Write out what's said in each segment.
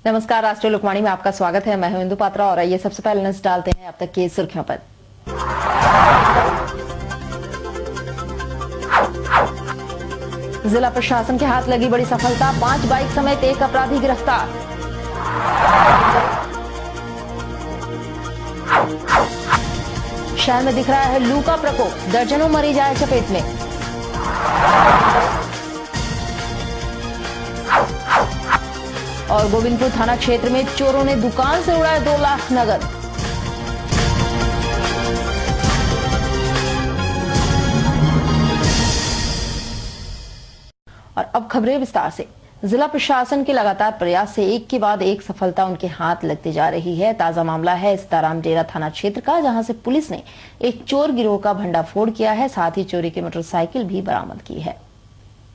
नमस्कार, राष्ट्रीय लोकवाणी में आपका स्वागत है। मैं हूं इंदु पात्रा और आइए सबसे पहले नजर डालते हैं अब तक की सुर्खियों पर। जिला प्रशासन के हाथ लगी बड़ी सफलता, 5 बाइक समेत 1 अपराधी गिरफ्तार। शहर में दिख रहा है लू का प्रकोप, दर्जनों मरीज आए चपेट में। और गोविंदपुर थाना क्षेत्र में चोरों ने दुकान से उड़ाए 2 लाख नगद। और अब खबरें विस्तार से। जिला प्रशासन के लगातार प्रयास से एक के बाद एक सफलता उनके हाथ लगती जा रही है। ताजा मामला है सीताराम डेरा थाना क्षेत्र का, जहां से पुलिस ने एक चोर गिरोह का भंडाफोड़ किया है, साथ ही चोरी की मोटरसाइकिल भी बरामद की है।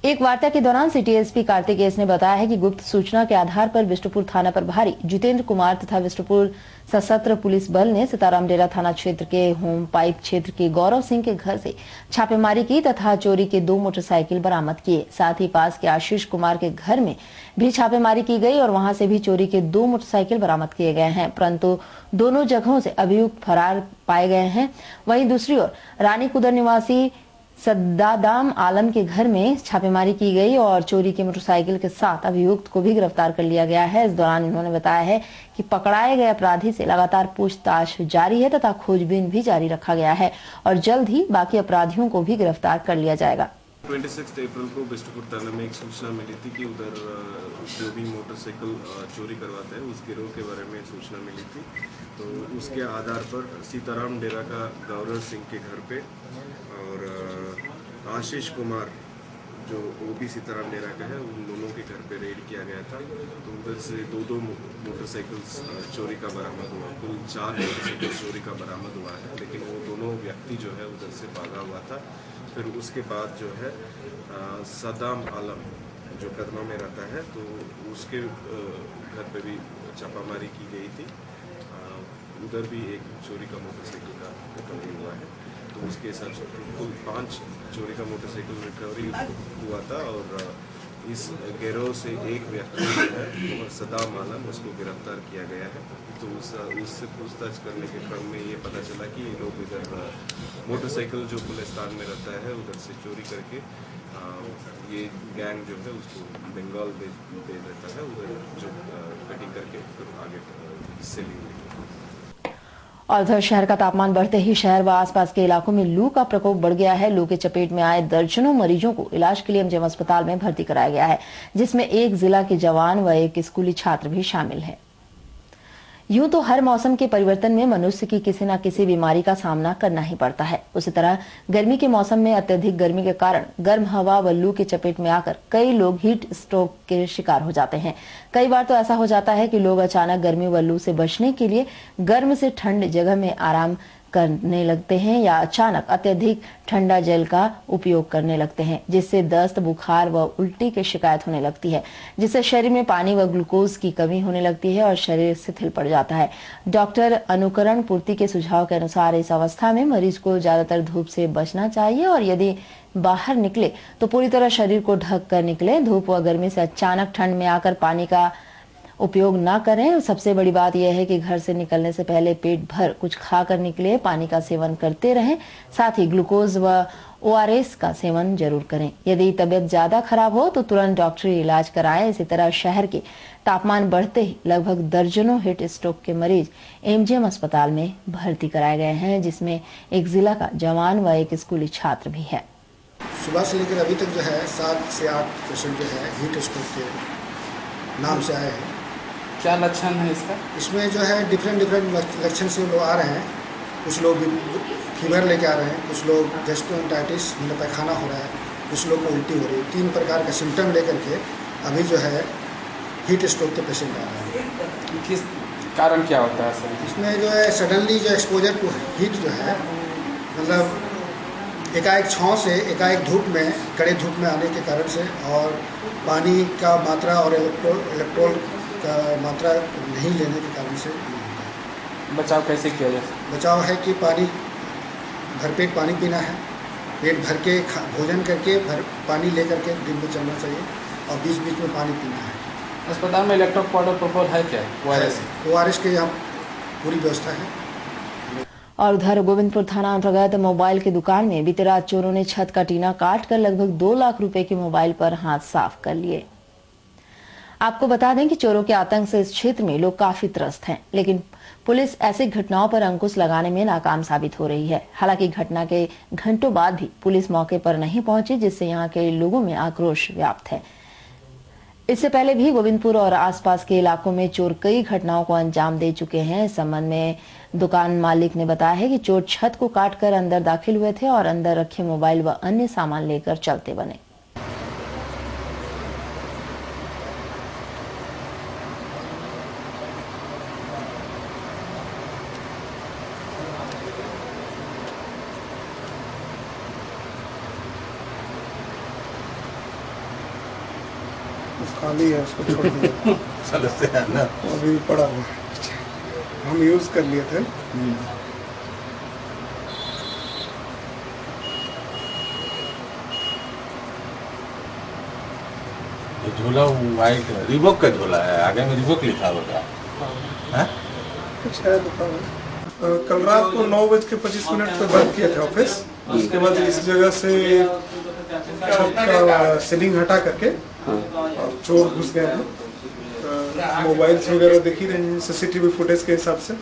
एक वार्ता के दौरान सिटी एसपी कार्तिक एस ने बताया है कि गुप्त सूचना के आधार पर विष्णुपुर थाना प्रभारी जितेंद्र कुमार तथा विष्णुपुर सशस्त्र पुलिस बल ने सीताराम डेरा थाना क्षेत्र के होम पाइप क्षेत्र के गौरव सिंह के घर से छापेमारी की तथा चोरी के 2 मोटरसाइकिल बरामद किए। साथ ही पास के आशीष कुमार के घर में भी छापेमारी की गई और वहां से भी चोरी के 2 मोटरसाइकिल बरामद किए गए हैं, परंतु दोनों जगहों से अभियुक्त फरार पाए गए हैं। वहीं दूसरी ओर रानी कुदर निवासी सद्दाम आलम के घर में छापेमारी की गई और चोरी की मोटरसाइकिल के साथ अभियुक्त को भी गिरफ्तार कर लिया गया है। इस दौरान इन्होंने बताया है कि पकड़ाए गए अपराधी से लगातार पूछताछ जारी है तथा खोजबीन भी जारी रखा गया है और जल्द ही बाकी अपराधियों को भी गिरफ्तार कर लिया जाएगा। 26 अप्रैल को बिष्णुपुर थाना में एक सूचना मिली थी कि उधर जो भी मोटरसाइकिल चोरी करवाते हैं उस गिरोह के बारे में सूचना मिली थी। तो उसके आधार पर सीताराम डेरा का गौरव सिंह के घर पे और आशीष कुमार जो वो भी सीताराम डेरा का है, उन दोनों के घर पे रेड किया गया था। तो उधर से 2 मोटरसाइकिल्स चोरी का बरामद हुआ। कुल 4 मोटरसाइकिल चोरी का बरामद हुआ है, लेकिन वो दोनों व्यक्ति जो है उधर से भागा हुआ था। फिर उसके बाद जो है सद्दाम आलम जो कदमा में रहता है, तो उसके घर पे भी छापामारी की गई थी। उधर भी एक चोरी का मोटरसाइकिल का रिकवरी हुआ है। तो उसके हिसाब से कुल 5 चोरी का मोटरसाइकिल रिकवरी हुआ था और इस गिरोह से एक व्यक्ति जो है सद्दाम आलम, उसको गिरफ्तार किया गया है। तो उससे पूछताछ करने के क्रम में ये पता चला कि ये लोग इधर मोटरसाइकिल जो पुलिस्तान में रहता है उधर से चोरी करके ये गैंग जो है उसको बंगाल भेज देता है, उधर जो कटिंग करके फिर आगे हिस्से लिए। और उधर शहर का तापमान बढ़ते ही शहर व आसपास के इलाकों में लू का प्रकोप बढ़ गया है। लू के चपेट में आए दर्जनों मरीजों को इलाज के लिए एमजीएम अस्पताल में भर्ती कराया गया है, जिसमें एक जिला के जवान व एक स्कूली छात्र भी शामिल है। यूं तो हर मौसम के परिवर्तन में मनुष्य की किसी न किसी बीमारी का सामना करना ही पड़ता है। उसी तरह गर्मी के मौसम में अत्यधिक गर्मी के कारण गर्म हवा व लू के चपेट में आकर कई लोग हीट स्ट्रोक के शिकार हो जाते हैं। कई बार तो ऐसा हो जाता है कि लोग अचानक गर्मी व लू से बचने के लिए गर्म से ठंड जगह में आराम करने लगते हैं या अचानक अत्यधिक ठंडा जल का उपयोग करने लगते हैं, जिससे दस्त, बुखार व उल्टी की शिकायत होने लगती है, जिससे शरीर में पानी व ग्लूकोज की कमी होने लगती है और शरीर शिथिल पड़ जाता है। डॉक्टर अनुकरण पूर्ति के सुझाव के अनुसार इस अवस्था में मरीज को ज्यादातर धूप से बचना चाहिए और यदि बाहर निकले तो पूरी तरह शरीर को ढक कर निकले। धूप व गर्मी से अचानक ठंड में आकर पानी का उपयोग ना करें। सबसे बड़ी बात यह है कि घर से निकलने से पहले पेट भर कुछ खाकर निकले, पानी का सेवन करते रहें, साथ ही ग्लूकोज व ORS का सेवन जरूर करें। यदि तबीयत ज्यादा खराब हो तो तुरंत डॉक्टरी इलाज कराएं। इसी तरह शहर के तापमान बढ़ते ही लगभग दर्जनों हीट स्ट्रोक के मरीज एमजीएम अस्पताल में भर्ती कराए गए हैं, जिसमें एक जिला का जवान व एक स्कूली छात्र भी है। सुबह से लेकर अभी तक जो है 7 से 8 पेशेंट जो है हीट स्ट्रोक के नाम से आए हैं। क्या लक्षण है इसका? इसमें जो है डिफरेंट लक्षण से लोग आ रहे हैं। कुछ लोग फीवर लेके आ रहे हैं, कुछ लोग गैस्ट्रोएंटाइटिस मतलब पैखाना हो रहा है, कुछ लोग को उल्टी हो रही है। 3 प्रकार का सिम्टम लेकर के अभी जो है हीट स्ट्रोक के पेशेंट आ रहे हैं। किस कारण क्या होता है सर? इसमें जो है सडनली जो एक्सपोजर टू हीट जो है, मतलब एकाएक छाँव से एकाएक धूप में, कड़े धूप में आने के कारण से और पानी का मात्रा और इलेक्ट्रोल का मात्रा नहीं लेने के कारण से होता है। बचाव कैसे किया जाए? बचाव है कि पानी भरपेट पानी पीना है, पेट भर के भोजन करके पानी ले करके दिन में चलना चाहिए और बीच बीच में पानी पीना है। अस्पताल में इलेक्ट्रिक पाउडर प्रोपोल है क्या? ORS? ORS की यहाँ पूरी व्यवस्था है। और उधर गोविंदपुर थाना अंतर्गत मोबाइल की दुकान में बीती रात चोरों ने छत का टीना काटकर लगभग 2 लाख रुपए के मोबाइल पर हाथ साफ कर लिए। आपको बता दें कि चोरों के आतंक से इस क्षेत्र में लोग काफी त्रस्त हैं, लेकिन पुलिस ऐसी घटनाओं पर अंकुश लगाने में नाकाम साबित हो रही है। हालांकि घटना के घंटों बाद भी पुलिस मौके पर नहीं पहुंची, जिससे यहां के लोगों में आक्रोश व्याप्त है। इससे पहले भी गोविंदपुर और आसपास के इलाकों में चोर कई घटनाओं को अंजाम दे चुके हैं। इस संबंध में दुकान मालिक ने बताया है कि चोर छत को काटकर अंदर दाखिल हुए थे और अंदर रखे मोबाइल व अन्य सामान लेकर चलते बने। खाली है, उसको छोड़ दिया। सदस्य है ना, वो अभी पड़ा हुआ है, हम यूज कर लिए थे। झोला वाइट रिबॉक का झोला है, आगे में रिबॉक लिखा होगा। कुछ है दुकान में। कल रात को 9:25 पे बंद किए थे ऑफिस। उसके बाद इस जगह से छत का सीलिंग हटा करके और चोर घुस गए हैं। मोबाइल्स वगैरह देख ही रहे हैं, CCTV फुटेज के हिसाब से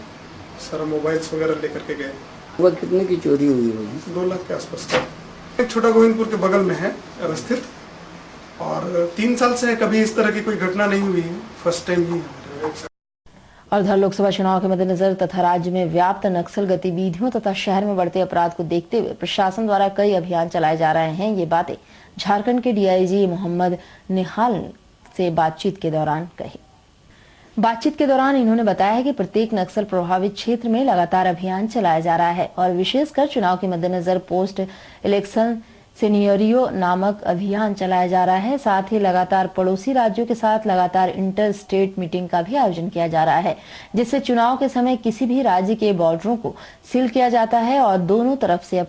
सारा मोबाइल्स वगैरह लेकर के गए। वो कितने की चोरी हुई होगी? 2 लाख के आसपास का। एक छोटा गोविंदपुर के बगल में है अवस्थित, और 3 साल से कभी इस तरह की कोई घटना नहीं हुई है, फर्स्ट टाइम ही है। और उधर लोकसभा चुनाव के मद्देनजर तथा राज्य में व्याप्त नक्सल गतिविधियों तथा शहर में बढ़ते अपराध को देखते हुए प्रशासन द्वारा कई अभियान चलाए जा रहे हैं। ये बातें झारखंड के DIG मोहम्मद निहाल से बातचीत के दौरान कही। बातचीत के दौरान इन्होंने बताया कि प्रत्येक नक्सल प्रभावित क्षेत्र में लगातार अभियान चलाया जा रहा है और विशेषकर चुनाव के मद्देनजर पोस्ट इलेक्शन सिनेरियो नामक अभियान चलाया जा रहा है। साथ ही लगातार पड़ोसी राज्यों के साथ लगातार इंटर स्टेट मीटिंग का भी आयोजन किया जा रहा है, जिससे चुनाव के समय किसी भी राज्य के बॉर्डरों को सील किया जाता है और दोनों तरफ से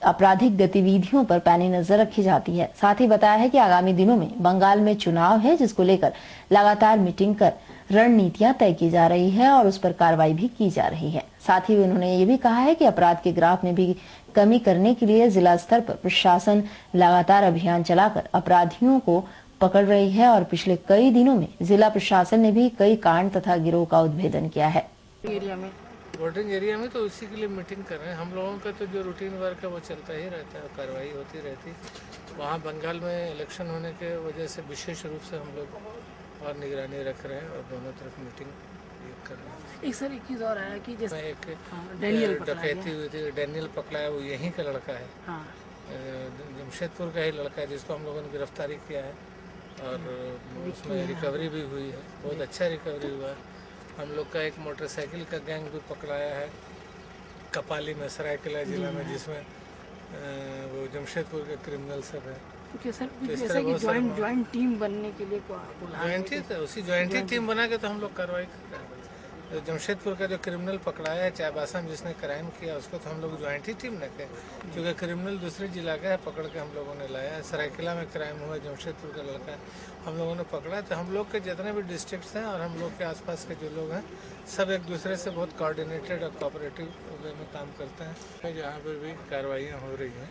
आपराधिक गतिविधियों पर पैनी नजर रखी जाती है। साथ ही बताया है कि आगामी दिनों में बंगाल में चुनाव है, जिसको लेकर लगातार मीटिंग कर रणनीतियां तय की जा रही है और उस पर कार्रवाई भी की जा रही है। साथ ही उन्होंने ये भी कहा है कि अपराध के ग्राफ में भी कमी करने के लिए जिला स्तर पर प्रशासन लगातार अभियान चलाकर अपराधियों को पकड़ रही है और पिछले कई दिनों में जिला प्रशासन ने भी कई कांड तथा गिरोह का उद्भेदन किया है। वोटिंग एरिया में तो उसी के लिए मीटिंग कर रहे हैं। हम लोगों का तो जो रूटीन वर्क है वो चलता ही रहता है, कार्रवाई होती रहती। वहाँ बंगाल में इलेक्शन होने के वजह से विशेष रूप से हम लोग और निगरानी रख रहे हैं और दोनों तरफ मीटिंग कर रहे हैं। एक सर एक चीज़ और है कि जैसे एक डकैती हुई थी, डैनियल पकड़ाया, वो यहीं का लड़का है, जमशेदपुर का ही लड़का है, जिसको हम लोगों ने गिरफ्तारी किया है और उसमें रिकवरी भी हुई है, बहुत अच्छा रिकवरी हुआ है। हम लोग का एक मोटरसाइकिल का गैंग भी पकड़ाया है कपाली में, सरायकेला जिला में, जिसमें वो जमशेदपुर के क्रिमिनल सब है। तो सर जैसे कि ज्वाइंट टीम बनने के लिए उसी ज्वाइंट टीम बना के तो हम लोग कार्रवाई कर रहे हैं। तो जमशेदपुर का जो क्रिमिनल पकड़ाया है चाईबासा में, जिसने क्राइम किया, उसको तो हम लोग ज्वाइंट ही टीम ने किया, क्योंकि क्रिमिनल दूसरे जिला का है, पकड़ के हम लोगों ने लाया है। सरायकेला में क्राइम हुआ, जमशेदपुर का लड़का है, हम लोगों ने पकड़ा। तो हम लोग के जितने भी डिस्ट्रिक्ट्स हैं और हम लोग के आसपास के जो लोग हैं, सब एक दूसरे से बहुत कोऑर्डिनेटेड और कोऑपरेटिव वे में काम करते हैं। जहाँ पर भी कार्रवाइयाँ हो रही हैं,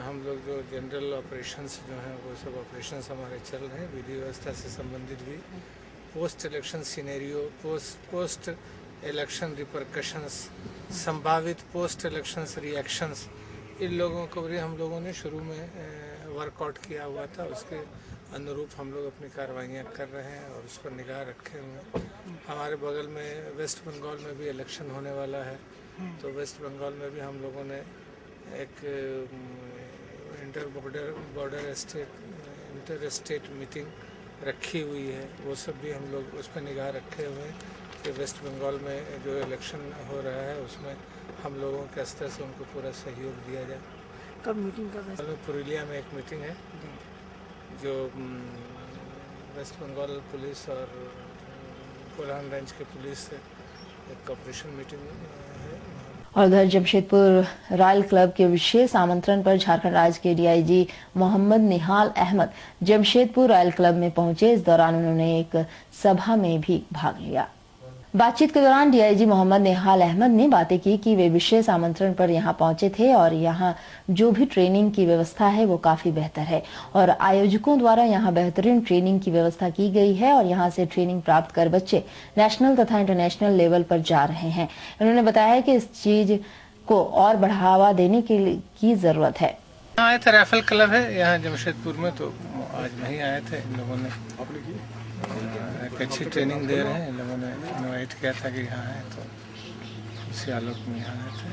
हम लोग जो जनरल ऑपरेशंस जो हैं वो सब ऑपरेशंस हमारे चल रहे हैं, विधि व्यवस्था से संबंधित भी, post election scenario, post election repercussions, संभावित पोस्ट इलेक्शंस रिएक्शंस, इन लोगों को भी हम लोगों ने शुरू में वर्कआउट किया हुआ था। उसके अनुरूप हम लोग अपनी कार्रवाइयाँ कर रहे हैं और उस पर निगाह रखे हुए हैं। हमारे बगल में वेस्ट बंगाल में भी इलेक्शन होने वाला है, तो वेस्ट बंगाल में भी हम लोगों ने एक इंटर स्टेट मीटिंग रखी हुई है। वो सब भी हम लोग उस पर निगाह रखे हुए हैं कि वेस्ट बंगाल में जो इलेक्शन हो रहा है उसमें हम लोगों के स्तर से उनको पूरा सहयोग दिया जाए। कब मीटिंग कर रहे हैं? पुरुलिया में एक मीटिंग है जो वेस्ट बंगाल पुलिस और कोल्हान रेंज के पुलिस से एक ऑपरेशन मीटिंग है। और उधर जमशेदपुर रॉयल क्लब के विशेष आमंत्रण पर झारखंड राज्य के डीआईजी मोहम्मद निहाल अहमद जमशेदपुर रॉयल क्लब में पहुंचे। इस दौरान उन्होंने एक सभा में भी भाग लिया। बातचीत के दौरान डीआईजी मोहम्मद निहाल अहमद ने बातें की कि वे विशेष आमंत्रण पर यहां पहुंचे थे और यहां जो भी ट्रेनिंग की व्यवस्था है वो काफी बेहतर है और आयोजकों द्वारा यहां बेहतरीन ट्रेनिंग की व्यवस्था की गई है और यहां से ट्रेनिंग प्राप्त कर बच्चे नेशनल तथा इंटरनेशनल लेवल पर जा रहे हैं। उन्होंने बताया कि इस चीज को और बढ़ावा देने की जरूरत है। आए थे, राइफल क्लब है यहाँ जमशेदपुर में, तो आज वहीं आए थे। इन लोगों ने एक अच्छी ट्रेनिंग दे रहे हैं। इन लोगों ने इनवाइट किया था कि यहाँ आए, तो उसी आलोक में यहाँ आए थे।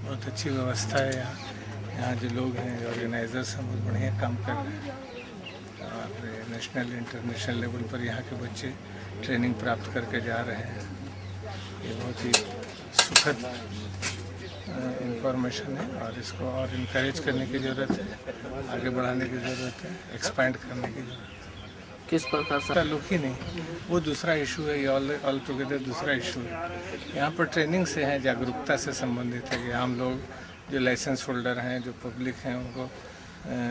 बहुत अच्छी व्यवस्था है यहाँ जो लोग हैं ऑर्गेनाइजर्स हैं बहुत बढ़िया काम कर रहे हैं और नेशनल इंटरनेशनल लेवल पर यहाँ के बच्चे ट्रेनिंग प्राप्त करके जा रहे हैं। ये बहुत ही सुखद इंफॉर्मेशन है और इसको और इनकरेज करने की ज़रूरत है, आगे बढ़ाने की ज़रूरत है, एक्सपैंड करने की ज़रूरत है। किस प्रकार से ताल्लुक ही नहीं, वो दूसरा इशू है, ये ऑल टुगेदर दूसरा इशू है। यहाँ पर ट्रेनिंग से है, जागरूकता से संबंधित है कि हम लोग जो लाइसेंस होल्डर हैं, जो पब्लिक हैं, उनको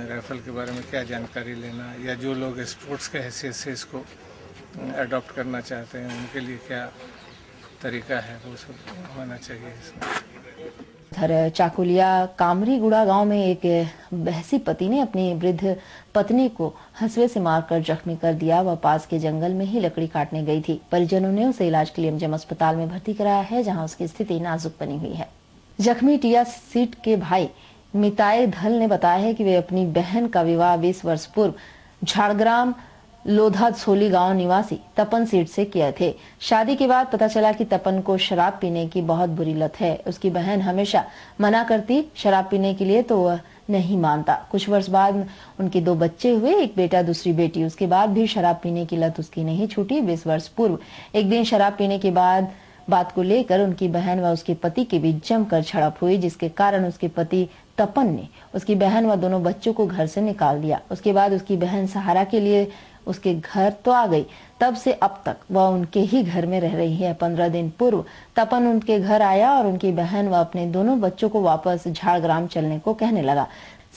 राइफल के बारे में क्या जानकारी लेना, या जो लोग स्पोर्ट्स के हैसियत से इसको अडॉप्ट करना चाहते हैं उनके लिए क्या तरीका है, वो सब होना चाहिए इसमें। इधर चाकुलिया कामरीगुड़ा गांव में एक बहसी पति ने अपनी वृद्ध पत्नी को हंसुए से मारकर जख्मी कर दिया। वह पास के जंगल में ही लकड़ी काटने गई थी। परिजनों ने उसे इलाज के लिए एमजीएम अस्पताल में भर्ती कराया है, जहां उसकी स्थिति नाजुक बनी हुई है। जख्मी टिया सीट के भाई मिताए धल ने बताया है कि वे अपनी बहन का विवाह 20 वर्ष पूर्व झाड़ग्राम लोधा सोली गांव निवासी तपन सीट से किए थे। शादी के बाद पता चला कि तपन को शराब पीने की बहुत बुरी लत है। उसकी बहन हमेशा मना करती शराब पीने के लिए, तो वह नहीं मानता। कुछ वर्ष बाद उनके 2 बच्चे हुए, एक बेटा दूसरी बेटी। उसके बाद भी शराब पीने की लत उसकी नहीं छूटी। 20 वर्ष पूर्व एक दिन शराब पीने के बाद बात को लेकर उनकी बहन व उसके पति के बीच जमकर झड़प हुई, जिसके कारण उसके पति तपन ने उसकी बहन व दोनों बच्चों को घर से निकाल दिया। उसके बाद उसकी बहन सहारा के लिए उसके घर तो आ गई। तब से अब तक वह उनके ही घर में रह रही है। 15 दिन पूर्व तपन उनके घर आया और उनकी बहन व अपने दोनों बच्चों को वापस झाड़ग्राम चलने को कहने लगा।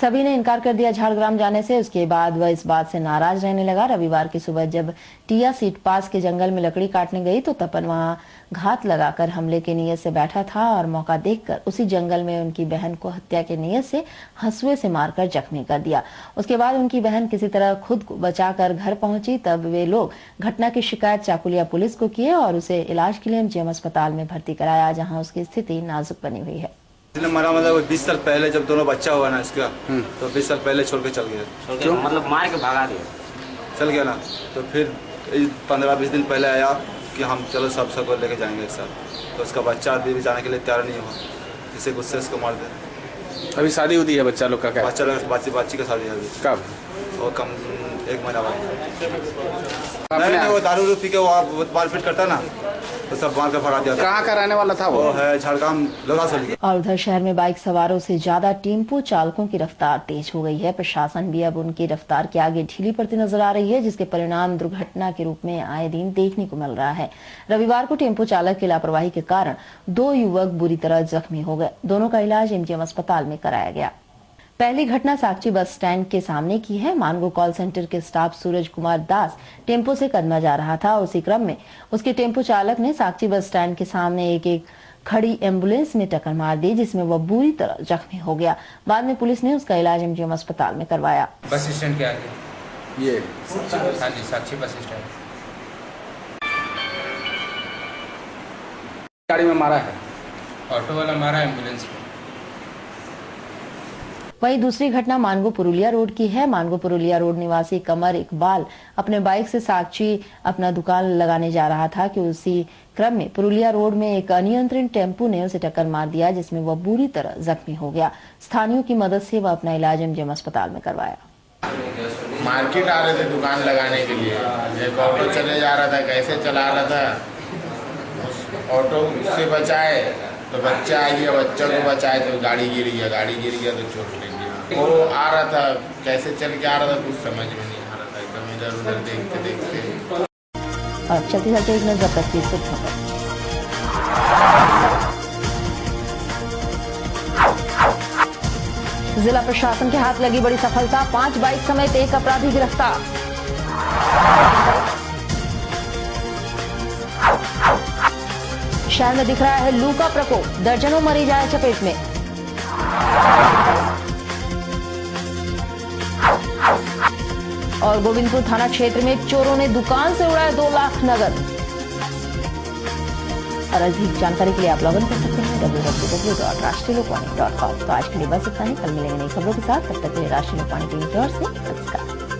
सभी ने इनकार कर दिया झाड़ग्राम जाने से। उसके बाद वह इस बात से नाराज रहने लगा। रविवार की सुबह जब टिया सीट पास के जंगल में लकड़ी काटने गई तो तपन वहां घात लगाकर हमले के नियत से बैठा था और मौका देखकर उसी जंगल में उनकी बहन को हत्या के नियत से हंसुए से मारकर जख्मी कर दिया। उसके बाद उनकी बहन किसी तरह खुद को बचाकर घर पहुंची। तब वे लोग घटना की शिकायत चाकुलिया पुलिस को किए और उसे इलाज के लिए एमजीएम अस्पताल में भर्ती कराया, जहाँ उसकी स्थिति नाजुक बनी हुई है। मरा मतलब 20 साल पहले जब दोनों बच्चा हुआ ना इसका, तो 20 साल पहले छोड़ के चल गया। क्यों? मतलब मार के भगा दिया, चल गया ना। तो फिर 15-20 दिन पहले आया कि हम चलो सबको लेके जाएंगे एक साथ। तो उसका बच्चा अभी भी जाने के लिए तैयार नहीं हुआ, जिससे गुस्से उसको मार दे। अभी शादी होती है बच्चा लोग का? क्या बच्चा लोग बच्ची का शादी है अभी। कब? वो कम 1 महीना बाद। नहीं, वो दारू पी के वो मारपीट करता ना, तो सब मार कर भगा दिया। कहाँ का रहने वाला था वो? है झाड़ग्राम लोधा सोली। और उधर शहर में बाइक सवारों से ज्यादा टेम्पो चालकों की रफ्तार तेज हो गई है। प्रशासन भी अब उनकी रफ्तार के आगे ढीली पड़ती नजर आ रही है, जिसके परिणाम दुर्घटना के रूप में आए दिन देखने को मिल रहा है। रविवार को टेम्पो चालक की लापरवाही के कारण 2 युवक बुरी तरह जख्मी हो गए। दोनों का इलाज एमजीएम अस्पताल में कराया गया। पहली घटना साकची बस स्टैंड के सामने की है। मानगो कॉल सेंटर के स्टाफ सूरज कुमार दास टेम्पो से कदमा जा रहा था। उसी क्रम में उसके टेम्पो चालक ने साकची बस स्टैंड के सामने एक खड़ी एम्बुलेंस में टक्कर मार दी, जिसमें वह बुरी तरह जख्मी हो गया। बाद में पुलिस ने उसका इलाज एमजीएम अस्पताल में करवाया। बस स्टैंड के आगे ये हाँ जी, साकची बस स्टैंड। गाड़ी में मारा है? ऑटो वाला मारा एम्बुलेंस में। वहीं दूसरी घटना मानगो पुरुलिया रोड की है। मानगो पुरुलिया रोड निवासी कमर इकबाल अपने बाइक से साकची अपना दुकान लगाने जा रहा था कि उसी क्रम में पुरुलिया रोड में एक अनियंत्रित टेम्पो ने उसे टक्कर मार दिया, जिसमें वह बुरी तरह जख्मी हो गया। स्थानियों की मदद से वह अपना इलाज एमजीएम अस्पताल में करवाया। मार्केट आ रहे थे दुकान लगाने के लिए, एक ऑटो चले जा रहा था, कैसे चला रहा था, ऑटो से बचाए तो बच्चा आ गया, बच्चा को बचाए तो गाड़ी गिर गया तो चोट लग गया। वो आ रहा था, कैसे चल के आ रहा था कुछ समझ में नहीं आ रहा था, एकदम इधर उधर देखते। और चलते चलते एक नजर तस्वीर से जिला प्रशासन के हाथ लगी बड़ी सफलता, 5 बाइक समेत 1 अपराधी गिरफ्तार। शहर में दिख रहा है लू का प्रकोप, दर्जनों मरीज आए चपेट में। और गोविंदपुर थाना क्षेत्र में चोरों ने दुकान से उड़ाए 2 लाख नगद। और अधिक जानकारी के लिए आप लॉगिन कर सकते हैं www.rashtriya lokvani.com। तो आज के लिए बस इतना ही, कल मिलेंगे नई खबरों के साथ, तब तक के लिए राष्ट्रीय लोकवाणी टीम की ओर से नमस्कार।